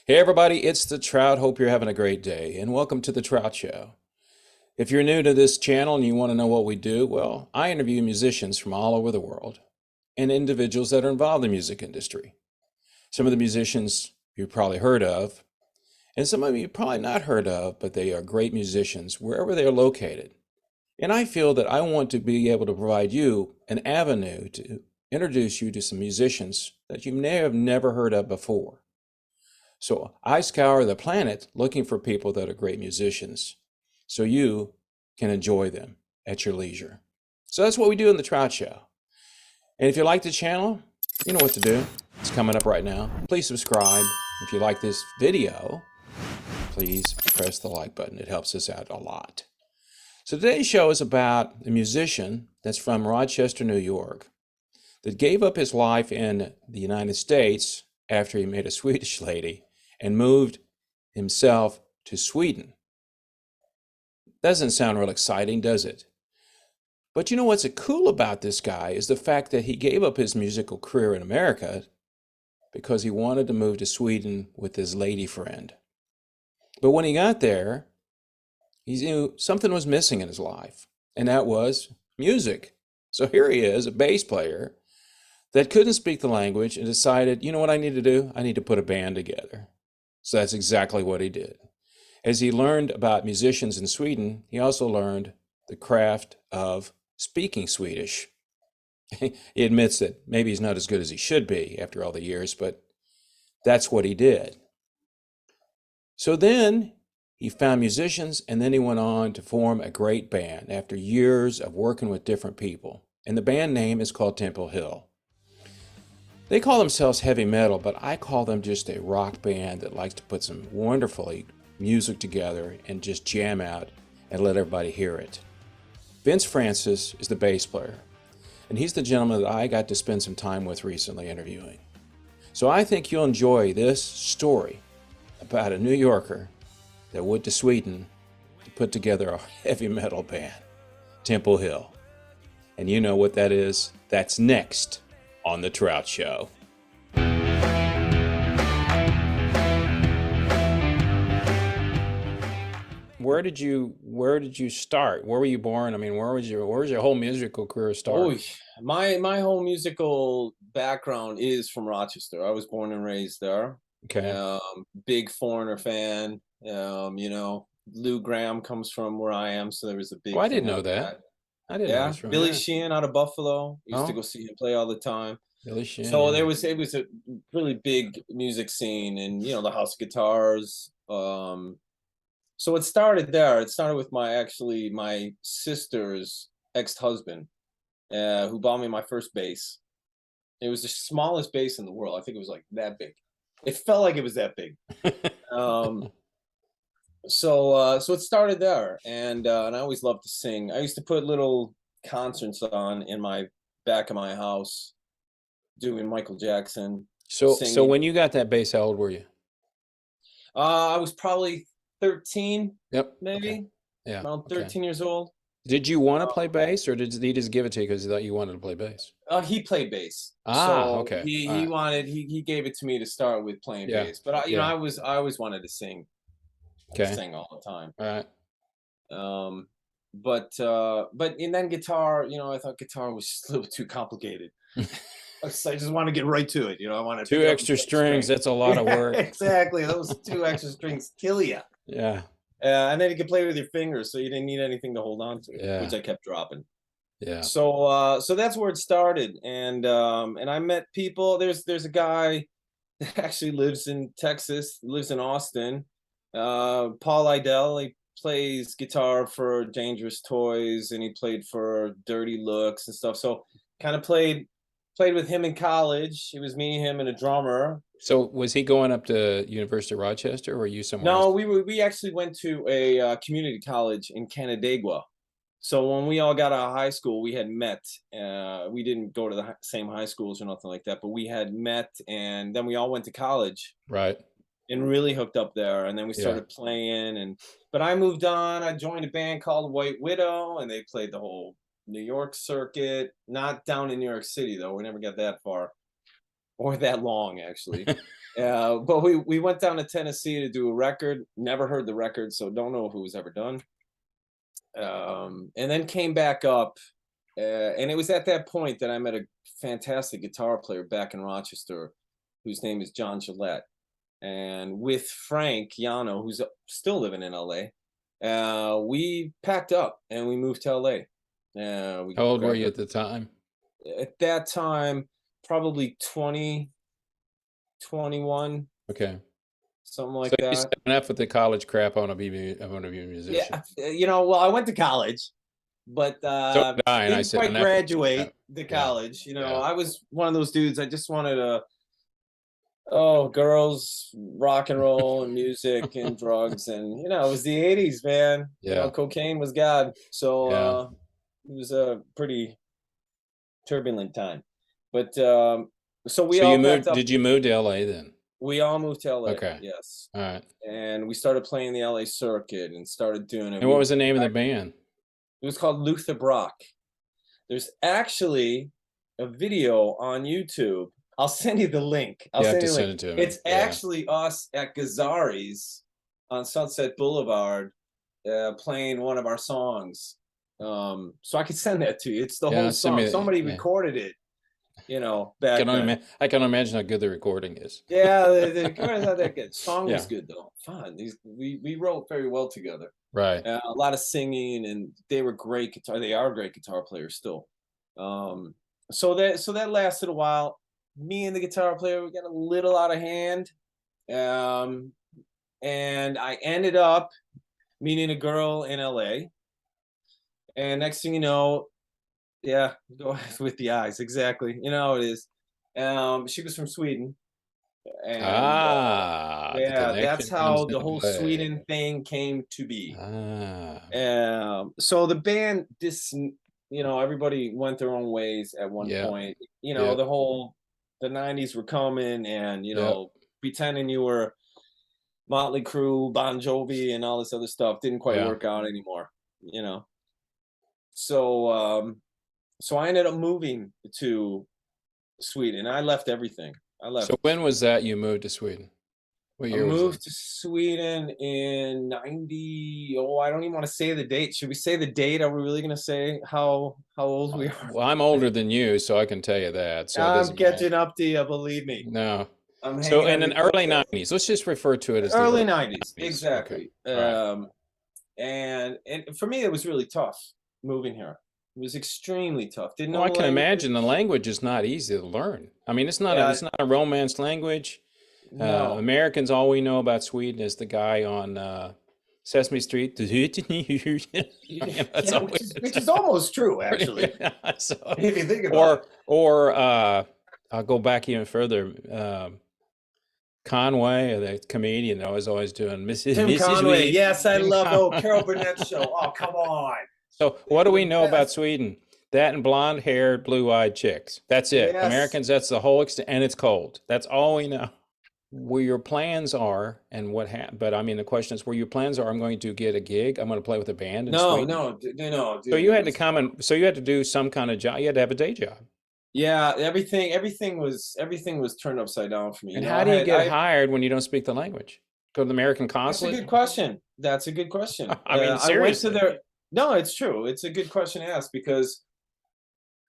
Hey everybody, it's the Trout. Hope you're having a great day and welcome to the Trout Show. If you're new to this channel and you want to know what we do, well, I interview musicians from all over the world and individuals that are involved in the music industry. Some of the musicians you've probably heard of, and some of you probably not heard of, but they are great musicians wherever they are located. And I feel that I want to be able to provide you an avenue to introduce you to some musicians that you may have never heard of before. So I scour the planet looking for people that are great musicians so you can enjoy them at your leisure. So that's what we do in the Trout Show. And if you like the channel, you know what to do. It's coming up right now. Please subscribe. If you like this video, please press the like button. It helps us out a lot. So today's show is about a musician that's from Rochester, New York, that gave up his life in the United States after he met a Swedish lady and moved himself to Sweden. Doesn't sound real exciting, does it? But you know what's cool about this guy is the fact that he gave up his musical career in America because he wanted to move to Sweden with his lady friend. But when he got there, he knew something was missing in his life, and that was music. So here he is, a bass player that couldn't speak the language and decided, you know what I need to do? I need to put a band together. So that's exactly what he did. As he learned about musicians in Sweden, he also learned the craft of speaking Swedish. He admits that maybe he's not as good as he should be after all the years, but that's what he did. So then he found musicians, and then he went on to form a great band after years of working with different people. And the band name is called Temple Hill. They call themselves heavy metal, but I call them just a rock band that likes to put some wonderfully music together and just jam out and let everybody hear it. Vince Francis is the bass player, and he's the gentleman that I got to spend some time with recently interviewing. So I think you'll enjoy this story about a New Yorker that went to Sweden to put together a heavy metal band, Temple Hill. And you know what that is? That's next on the Trout Show. Where did you start? Where were you born? I mean, where was your whole musical career start? Oh, my whole musical background is from Rochester. I was born and raised there. Okay. Big Foreigner fan. Lou Graham comes from where I am, so there was a Oh, big I didn't thing know like that. that. I didn't know Yeah, he's from Billy there. Sheehan out of Buffalo. Used to Oh, go see him play all the time. Billy Shin, So yeah. it was a really big music scene, and the house guitars. So it started there. It started with my sister's ex-husband, who bought me my first bass. It was the smallest bass in the world. I think it was like that big. It felt like it was that big. Um, so it started there, and I always loved to sing. I used to put little concerts on in my back of my house, doing Michael Jackson, So singing. when you got that bass, how old were you? I was probably 13, Yep. Okay. maybe Yeah. around Okay. 13 years old. Did you want to Uh, play bass, or did he just give it to you because he thought you wanted to play bass? he played bass, Ah, so okay. he All he right. wanted he gave it to me to start with playing Yeah. bass. But Yeah. I always wanted to sing. Okay. Sing all the time. All right. Um, but and then guitar, I thought guitar was just a little too complicated. So I just want to get right to it. I want to pick Two it up and extra play the strings, string. that's a lot of Yeah, work. exactly. Those two extra strings kill you. Yeah. And then you could play with your fingers, so you didn't need anything to hold on to, which Yeah. I kept dropping. Yeah. So that's where it started, and I met people. There's a guy that actually lives in Texas, lives in Austin. Paul Idell. He plays guitar for Dangerous Toys, and he played for Dirty Looks and stuff. So kind of played with him in college. It was me, him, and a drummer. So was he going up to University of Rochester, or were you somewhere No, else? we actually went to a community college in Canandaigua. So when we all got out of high school, we had met. We didn't go to the same high schools or nothing like that, but we had met, and then we all went to college Right. and really hooked up there. And then we Yeah. started playing. But I moved on. I joined a band called White Widow, and they played the whole New York circuit. Not down in New York City though. We never got that far. or that long actually. But we went down to Tennessee to do a record. Never heard the record, so don't know if it was ever done. And then came back up, and it was at that point that I met a fantastic guitar player back in Rochester, whose name is John Gillette. And with Frank Yano, who's still living in LA, we packed up and we moved to LA. We How old were grabbed you at the time? at that time, probably 20, 21, Okay. something So like you that. said, enough with the college crap. I want to be a musician. Yeah, well, I went to college, but So did I, and I didn't said quite enough. graduate the Yeah. college. Yeah. I was one of those dudes. I just wanted to, oh, girls, rock and roll, and music and drugs, and it was the '80s, man. Yeah. Cocaine was God. So Yeah. it was a pretty turbulent time. But so we So you all packed moved, up. did you move to LA then? We all moved to LA. Okay. Yes. All right. And we started playing the LA circuit and started doing it. And what was the name of the band? It was called Luther Brock. There's actually a video on YouTube. I'll send you the link. You have to send it to me. It's actually us at Gazzari's on Sunset Boulevard playing one of our songs. So I could send that to you. It's the whole song. Somebody recorded it, back then. I can imagine how good the recording is. Yeah, the recording's not that good. Song was good though. Fun. We wrote very well together. Right. A lot of singing, and they were great guitar. They are great guitar players still. So that lasted a while. Me and the guitar player, we got a little out of hand. And I ended up meeting a girl in LA. And next thing you know, yeah, go with the eyes, exactly. You know how it is. She was from Sweden. And yeah, that's how the whole Sweden thing came to be. So the band, everybody went their own ways at one point. The '90s were coming, and pretending you were Motley Crue, Bon Jovi, and all this other stuff didn't quite work out anymore. So so I ended up moving to Sweden. I left everything. So when was that you moved to Sweden? What year I was moved to Sweden in '90. Oh, I don't even want to say the date. Should we say the date? Are we really going to say how old we are? Well, I'm older than you, so I can tell you that. So I'm catching up to you, believe me. No. So in the early '90s, let's just refer to it as the early '90s. Exactly. Okay. And for me, it was really tough moving here. It was extremely tough. Didn't know. I can imagine the language is not easy to learn. I mean, it's not a Romance language. No. Americans, all we know about Sweden is the guy on Sesame Street. Which is almost true, actually. So, if you think about it. Or I'll go back even further. Conway, the comedian, I was always doing Mrs. Conway. Reed. Yes, I love Carol Burnett show. Oh, come on. So what do we know about Sweden? That and blonde-haired, blue-eyed chicks. That's it. Yes. Americans, that's the whole extent, and it's cold. That's all we know. Where your plans are and what happened, but I mean, the question is where your plans are. I'm going to get a gig. I'm going to play with a band in Sweden. No. Dude, so you had to come so you had to do some kind of job. You had to have a day job. Yeah, everything was turned upside down for me. And how do you get hired when you don't speak the language? Go to the American consulate? That's a good question. That's a good question. I mean, seriously. No, it's true. It's a good question to ask, because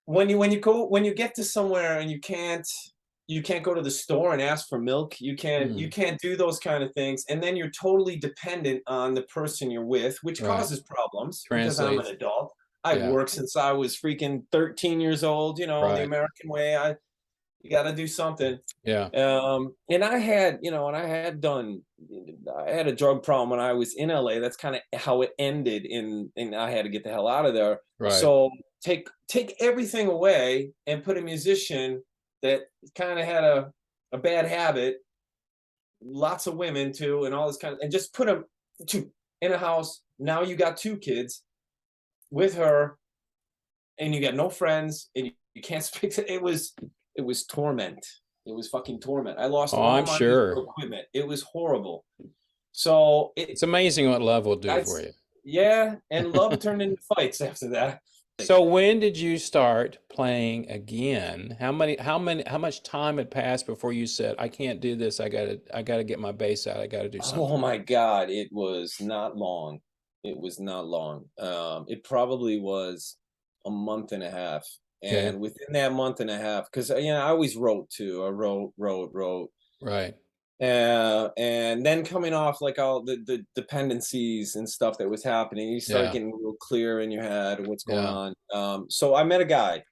when you get to somewhere and you can't go to the store and ask for milk, you can't do those kind of things, and then you're totally dependent on the person you're with, which causes problems. Because I'm an adult. I've worked since I was freaking 13 years old, the American way. You got to do something. Yeah. And I had a drug problem when I was in LA. That's kind of how it ended, and I had to get the hell out of there. Right. So take everything away and put a musician that kind of had a bad habit, lots of women too, and all this kind of, and just put them in a house. Now you got 2 kids with her, and you got no friends, and you can't speak to. It was torment. It was fucking torment. I lost all my equipment. It was horrible. So it's amazing what love will do for you. Yeah, and love turned into fights after that. So when did you start playing again? How much time had passed before you said, I can't do this. I gotta get my bass out. I gotta do Oh something. my God, it was not long. It was not long. It probably was a month and a half. Okay. And within that month and a half, because I always wrote too. I wrote. Right. And then coming off like all the dependencies and stuff that was happening, you start Yeah. getting real clear in your head what's going Yeah. on. So I met a guy,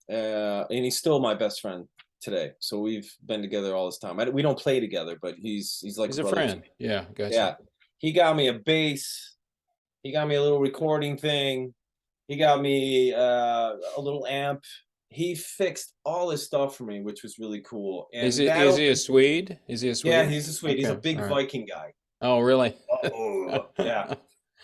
and he's still my best friend today. So we've been together all this time. We don't play together, but he's like He's a a brother to friend. me. Yeah. Gotcha. Yeah, he got me a bass. He got me a little recording thing. He got me a little amp. He fixed all this stuff for me, which was really cool. And that Is he a opened. Swede? Is he a Yeah, Swede? he's a Swede. He's a Okay. All big right. Viking guy. Oh, really? Oh, yeah,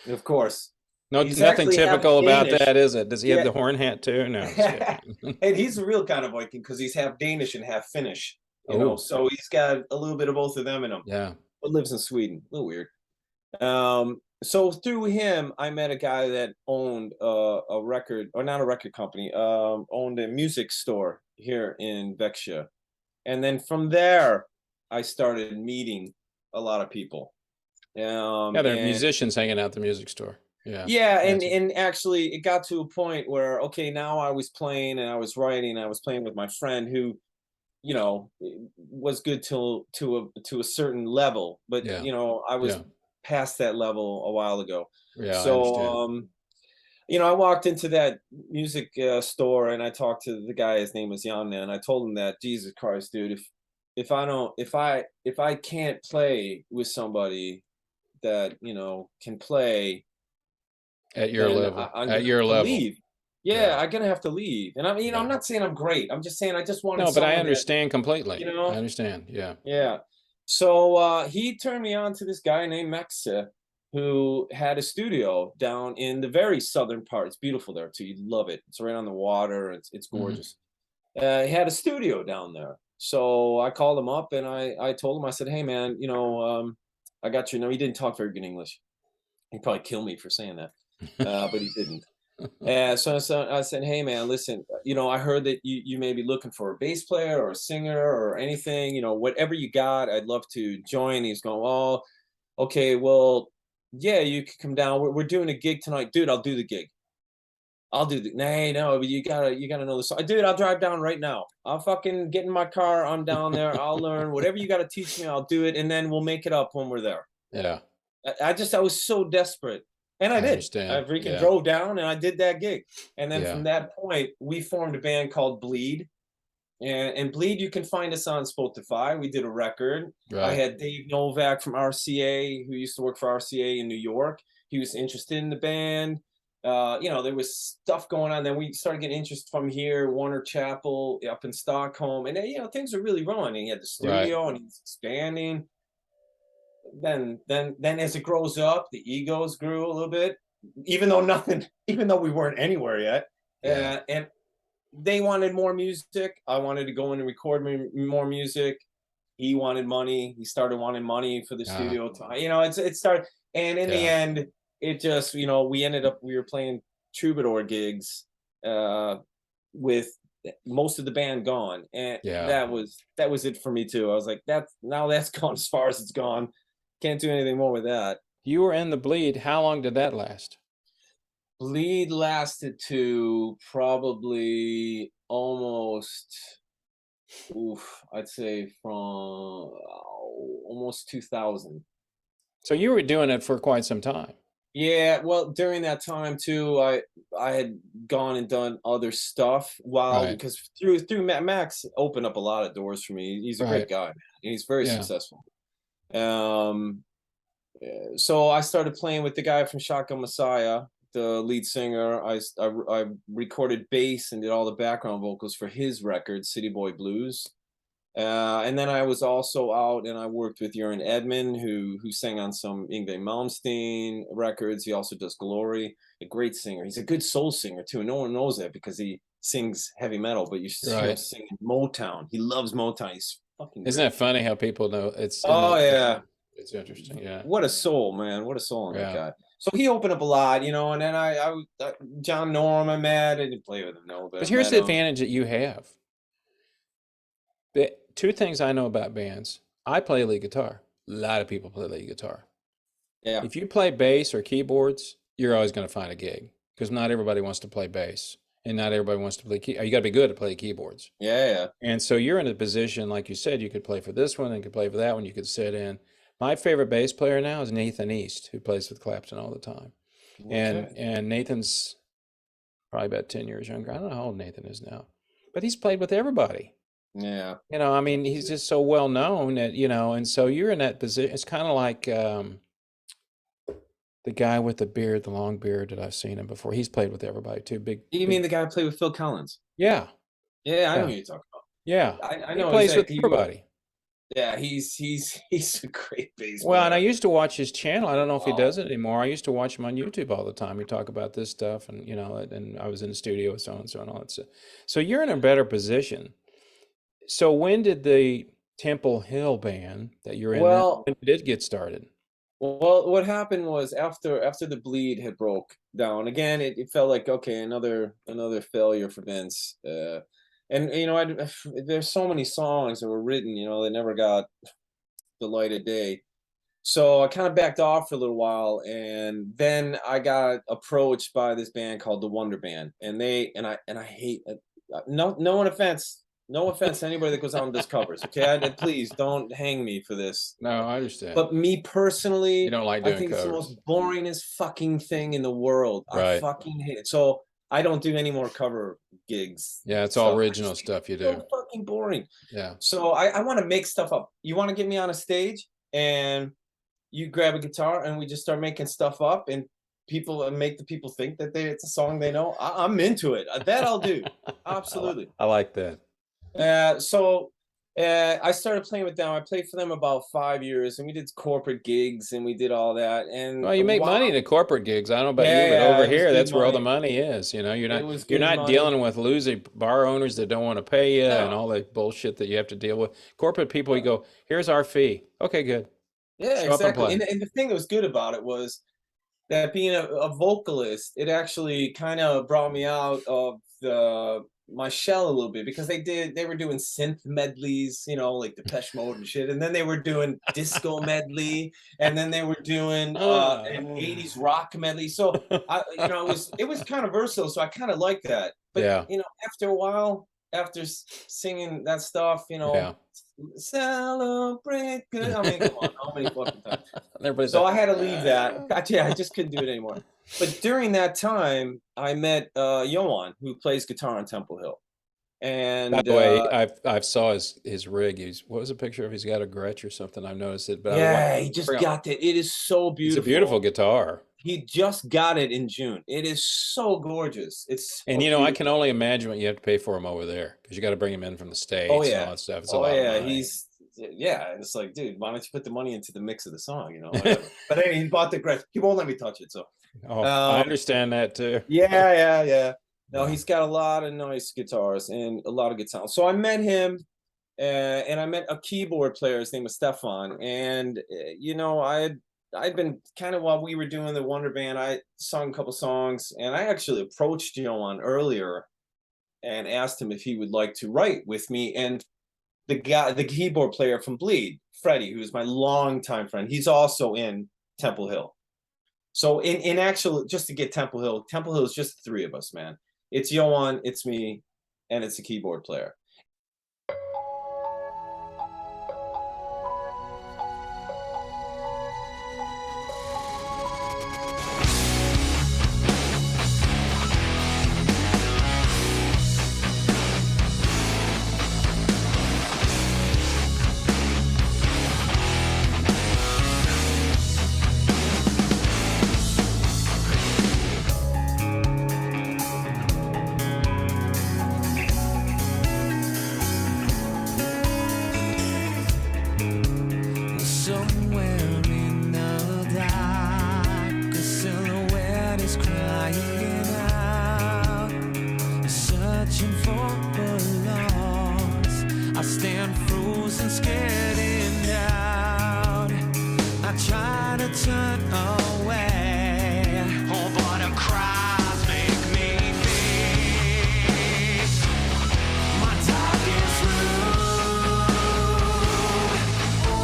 of course. No, He's nothing actually half typical about Danish. that, is it? Does he have Yeah. the horn hat too? No, I'm just kidding. And he's a real kind of Viking because he's half Danish and half Finnish, Oh, so he's got a little bit of both of them in him, yeah. but lives in Sweden. A little weird. So through him, I met a guy that owned a record, or not a record company, owned a music store here in Växjö. And then from there, I started meeting a lot of people. Yeah, they're And musicians hanging out at the music store. Yeah. yeah, and Gotcha. and actually it got to a point where, okay, now I was playing and I was writing, and I was playing with my friend who, was good to a certain level, but Yeah. I was Yeah. past that level a while ago. Yeah, I So understand. I walked into that music store, and I talked to the guy. His name was Jan, and I told him that, Jesus Christ, dude, if I don't if I can't play with somebody that can play, At your then level. I'm At gonna have your to level. leave. Yeah, Yeah. I'm gonna have to leave. And I'm Yeah. not saying I'm great. I'm just saying I just wanted No, but I someone that, understand you completely. I know, understand. Yeah. yeah. So he turned me on to this guy named Max, who had a studio down in the very southern part. It's beautiful there too. You'd love it. It's right on the water. It's Hmm. gorgeous. He had a studio down there. So I called him up, and I told him, I said, hey man, I got your number. He didn't talk very good English. He'd probably kill me for saying that, but he didn't. So I said, hey man, listen, I heard that you may be looking for a bass player or a singer or anything, whatever you got, I'd love to join. He's going, oh, okay, well, yeah, you could come down. We're doing a gig tonight, dude. I'll do the gig. I'll do the Nay, no, but you gotta know the song. Dude, I'll drive down right now. I'll fucking get in my car. I'm down there. I'll learn whatever you gotta teach me. I'll do it, and then we'll make it up when we're there. Yeah. I was so desperate, and I I did. I understand. freaking Yeah. drove down and I did that gig, and then Yeah. from that point, we formed a band called Bleed, and Bleed, you can find us on Spotify. We did a record. I Right. had Dave Novak from RCA, who used to work for RCA in New York. He was interested in the band. There was stuff going on. Then we started getting interest from here, Warner Chapel up in Stockholm, and then, things are really rolling. And he had the Right. studio, and he's expanding. Then as it grows up, the egos grew a little bit, even though nothing, even though we weren't anywhere yet. Yeah. And they wanted more music. I wanted to go in and record more music. He wanted money. He started wanting money for the Uh, studio time. It started, and in the yeah. end, it just, we were playing troubadour gigs, with most of the band gone, and Yeah. that was it for me too. I was like, that's gone as far as it's gone. Can't do anything more with that. You were in the bleed. How long did that last? Bleed lasted to probably almost, I'd say from almost 2000. So you were doing it for quite some time. Yeah, well, during that time too, I had gone and done other stuff, while Right. because through Max opened up a lot of doors for me. He's a great Right. guy, man. He's very Yeah. successful. Um, so I started playing with the guy from Shotgun Messiah, the lead singer. I recorded bass and did all the background vocals for his record, City Boy Blues. And then I was also out and I worked with Jörn Edman, who sang on some Yngwie Malmsteen records. He also does Glory, a great singer. He's a good soul singer too. No one knows that because he sings heavy metal, but you hear him Right. singing Motown. He loves Motown. He's fucking Isn't great. that funny how people know it's in Oh the yeah. it's interesting. Yeah. What a soul, man. What a soul in that Yeah. guy. So he opened up a lot, and then John Norm I met. I didn't play with him, no, but But I here's met the him. advantage that you have. Two things I know about bands. I play lead guitar. A lot of people play lead guitar. Yeah, If you play bass or keyboards, you're always going to find a gig because not everybody wants to play bass and not everybody wants to play you got to be good at play keyboards. yeah. And so you're in a position, like you said, you could play for this one and could play for that one. You could sit in. My favorite bass player now is Nathan East, who plays with Clapton all the time. Okay. And Nathan's probably about 10 years younger. I don't know how old Nathan is now, but he's played with everybody. Yeah. I mean, he's just so well known that, and so you're in that position. It's kind of like the guy with the beard, the long beard that I've seen him before. He's played with everybody too. You mean Big, the guy who played with Phil Collins? yeah, Yeah, I know yeah, who you're talking yeah. about. I He know plays with exactly who you are. everybody. Yeah, he's a great bass Well, and I player. used to watch his channel. I don't know if he Wow. does it anymore. I used to watch him on YouTube all the time. He talk about this stuff, and and I was in the studio with so and so and all that stuff. So you're in a better position. So when did the Temple Hill band that you're in now, Well, when did it get started? well, what happened was after the bleed had broke down again, it felt like okay, another failure for Vince. And there's so many songs that were written, that never got the light of day. So I kind of backed off for a little while, and then I got approached by this band called the Wonder Band, and I hate no offense to anybody that goes out and does covers. Okay, please don't hang me for this. No, I understand. But me You personally, don't like I doing think it's the covers, most boringest fucking thing in the world. I right? fucking hate it. So I don't do any more cover gigs Yeah, it's all stuff. I original just think stuff you it's do. so fucking boring. Yeah. So I want to make stuff up. You want to get me on a stage and you grab a guitar and we just start making stuff up and people make the people think that it's a song they know. I'm into it. That I'll do. Absolutely. I like that. I started playing with them. I played for them about 5 years, and we did corporate gigs, and we did all that. And Well, you make wow, money in the corporate gigs. I don't know about you, yeah, but yeah, over it was here, good that's where all the money. money is. It was You're good not money. dealing with losing bar owners that don't want to pay you and No, all the bullshit that you have to deal with. Corporate people, you go, here's our fee. Okay, good. yeah, Show up and exactly. play. And the thing that was good about it was that being a vocalist, it actually kind of brought me out of my shell a little bit because they were doing synth medleys, like Depeche Mode and shit, and then they were doing disco medley, and then they were doing an Uh, 80s rock medley. So it was kind of versatile, so I kind of like that. But yeah, after a while, after singing that stuff, yeah. celebrate good. I mean, come on, how many fucking times? Everybody's So like, I had to leave that. "Ah." Yeah, I just couldn't do it anymore. But during that time, I met Johan, who plays guitar on Temple Hill. By And the way, I've saw his rig. What was a picture of? He's got a Gretsch or something. I've noticed it, but I watched. yeah, he just got it. It is so It's a beautiful beautiful. guitar. He just got it in June. It is so gorgeous. It's And so I can beautiful. only imagine what you have to pay for him over there because you got to bring him in from the Oh States and all yeah. that stuff. It's a Oh lot of yeah. money. Yeah. And it's like, dude, why don't you put the money into the mix of the song, whatever. But anyway, he bought the Gretsch. He won't let me touch it. So Oh, I um understand that too. yeah, yeah, yeah. No, Yeah. he's got a lot of nice guitars and a lot of good sound. So I met him, and I met a keyboard player. His name was Stefan, and I'd been kind of while we were doing the Wonder Band, I sung a couple songs, and I actually approached Johan earlier and asked him if he would like to write with me. And the keyboard player from Bleed, Freddie, who's my longtime friend, he's also in Temple Hill. So in actual, just to get Temple Hill is just the three of us, man. It's Johan, it's me, and it's a keyboard player. Somewhere in the dark, a silhouette is crying out, searching for a loss. I stand frozen, scared in doubt. I try to turn away, and cries make me think my darkest room.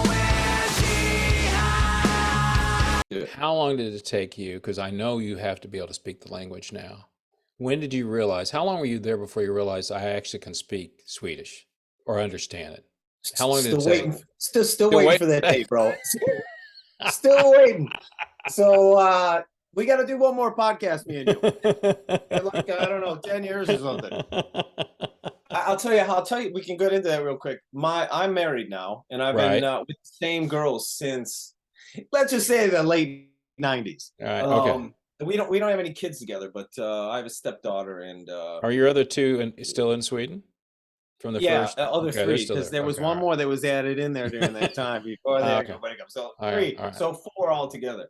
Where's she hide? How long did it take you? Because I know you have to be able to speak the language now. When did you realize? How long were you there before you realized I actually can speak Swedish or understand it? How long did it Still take? waiting, still Still waiting for that day, bro. Still waiting. So we got to do one more podcast, me and you. In like I don't know, 10 years or something. I'll tell you. We can get into that real quick. I'm married now, and I've Right. been with the same girl since, let's just say, the late '90s. All right. Okay. We don't have any kids together, but I have a stepdaughter, and Are your other two still in Sweden from the yeah, first? other Okay, they're three, still because there. there was Okay, one all right. more that was added in there during that time before there Okay. nobody comes. So All right, three, all right. so four altogether.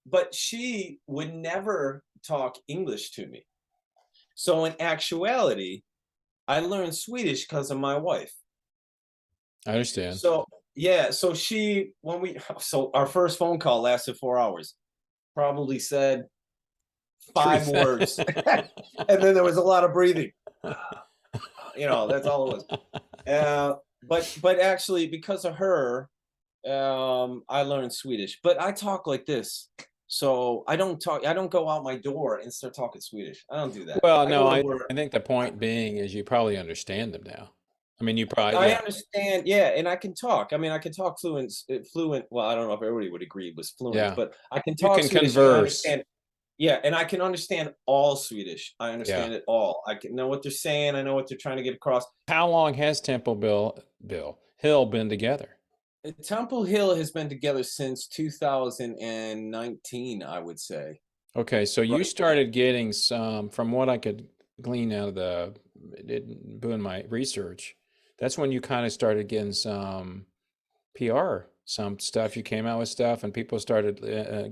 But she would never talk English to me. So in actuality, I learned Swedish because of my wife. I understand. So yeah, so so our first phone call lasted 4 hours. Probably said 5 Truth. words, and then there was a lot of breathing. That's all it was. But actually, because of her, I learned Swedish. But I talk like this, so I don't go out my door and start talking Swedish. I don't do that. Well, I no, go to I work. think the point being is you probably understand them now. I mean, you probably, I yeah, understand, yeah, and I can talk. I mean, I can talk fluent. Well, I don't know if everybody would agree it was fluent, yeah. but I can You talk can Swedish. And I converse. understand. Yeah, and I can understand all Swedish. I Yeah. understand it all. I can know what they're saying. I know what they're trying to get across. How long has Hill been together? Temple Hill has been together since 2019, I would say. Okay, so you Right. started getting some, from what I could glean out of doing my research, that's when you kind of started getting some PR, some stuff. You came out with stuff, and people started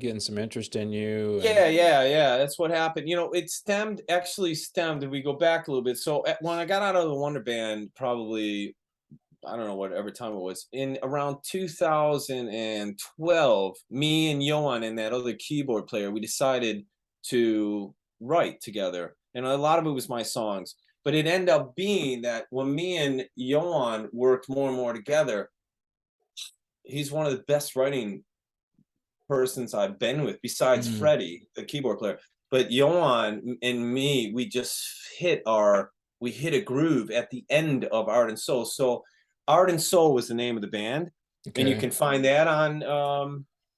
getting some interest in you. Yeah. That's what happened. It actually stemmed, if we go back a little bit. So when I got out of the Wonder Band, probably, I don't know whatever time it was, in around 2012, me and Johan and that other keyboard player, we decided to write together. And a lot of it was my songs. But it ended up being that when me and Johan worked more and more together, he's one of the best writing persons I've been with, besides Mm. Freddie, the keyboard player. But Johan and me, we just hit a groove at the end of Art and Soul. So Art and Soul was the name of the band, and you Okay. can find that on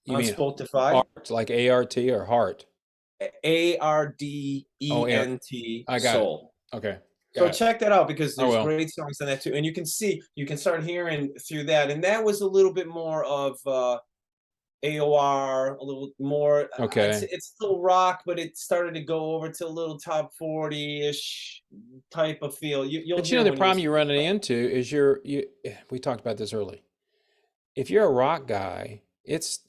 You mean Spotify. Art, like ART or Heart? ARDENT I got it. Soul. Okay. So Got it. check that out, because I there's will. great songs on that too, and you can start hearing through that. And that was a little bit more of AOR, a little more. Okay. It's still rock, but it started to go over to a little top 40-ish type of feel. You'll But hear the when problem listen you're to running it. into is we talked about this early. If you're a rock guy,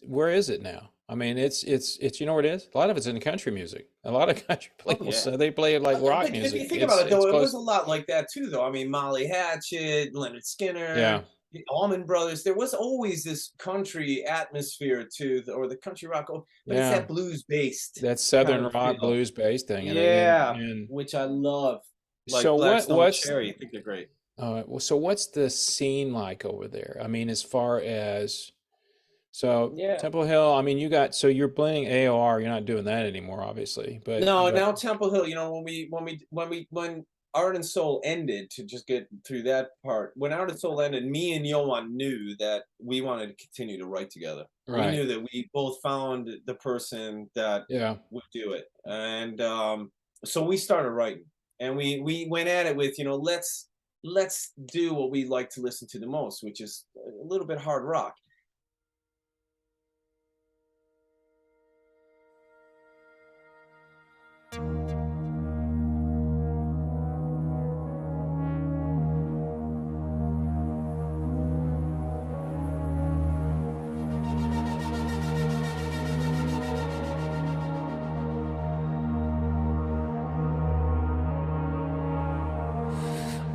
where is it now? I mean, it's you know where it is? A lot of it's in country music. A lot of country people, yeah. so they play it like rock But if music. you think about it, though, It's it was close. a lot like that too, though. I mean, Molly Hatchet, Leonard Skinner, Yeah. the Allman Brothers. There was always this country atmosphere to or the country rock, but it's Yeah. that blues based That Southern kind of rock feel. blues based thing. Yeah, And which I love. Like so Blackstone Cherry, I think they're great. so what's the scene like over there? I mean, as far as Yeah. Temple Hill, I mean, you're playing AOR, you're not doing that anymore, obviously. But No, now Temple Hill, when Art and Soul ended, to just get through that part, when Art and Soul ended, me and Johan knew that we wanted to continue to write together. Right. We knew that we both found the person that Yeah. would do it. And so we started writing, and we went at it with, let's do what we like to listen to the most, which is a little bit hard rock.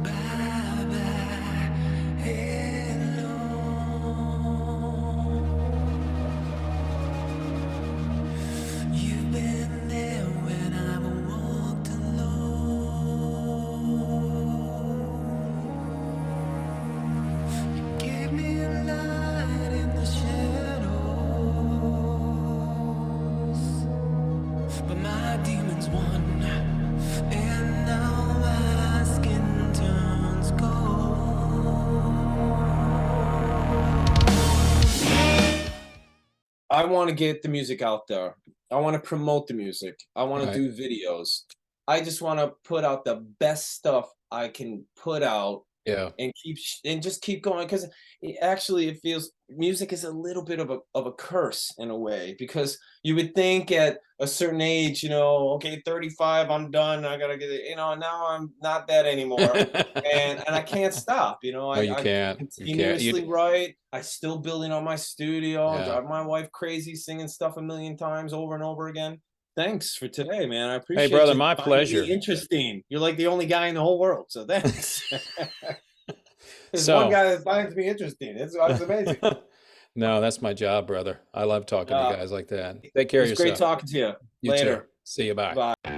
Bye bye, hello. one, and now my skin turns gold. I want to get the music out there. I want to promote the music. I want to Right. do videos. I just want to put out the best stuff I can put out Yeah. and just keep going, because it feels music is a little bit of a curse in a way, because you would think at a certain age, okay, 35, I'm done, I gotta get it, now I'm not that anymore, and I can't stop, No, you I can't. You can't. continuously write. I still building on my studio, Yeah. drive my wife crazy, singing stuff a million times over and over again. Thanks for today, man. I Hey, appreciate brother, you my finding me pleasure. interesting. You're like the only guy in the whole world, so thanks. There's one So, guy that finds me interesting. It's amazing. no, that's my job, brother. I love talking to Uh, guys like that. Take it care of was great yourself. talking to you. You too. Later. See you. Bye. Bye.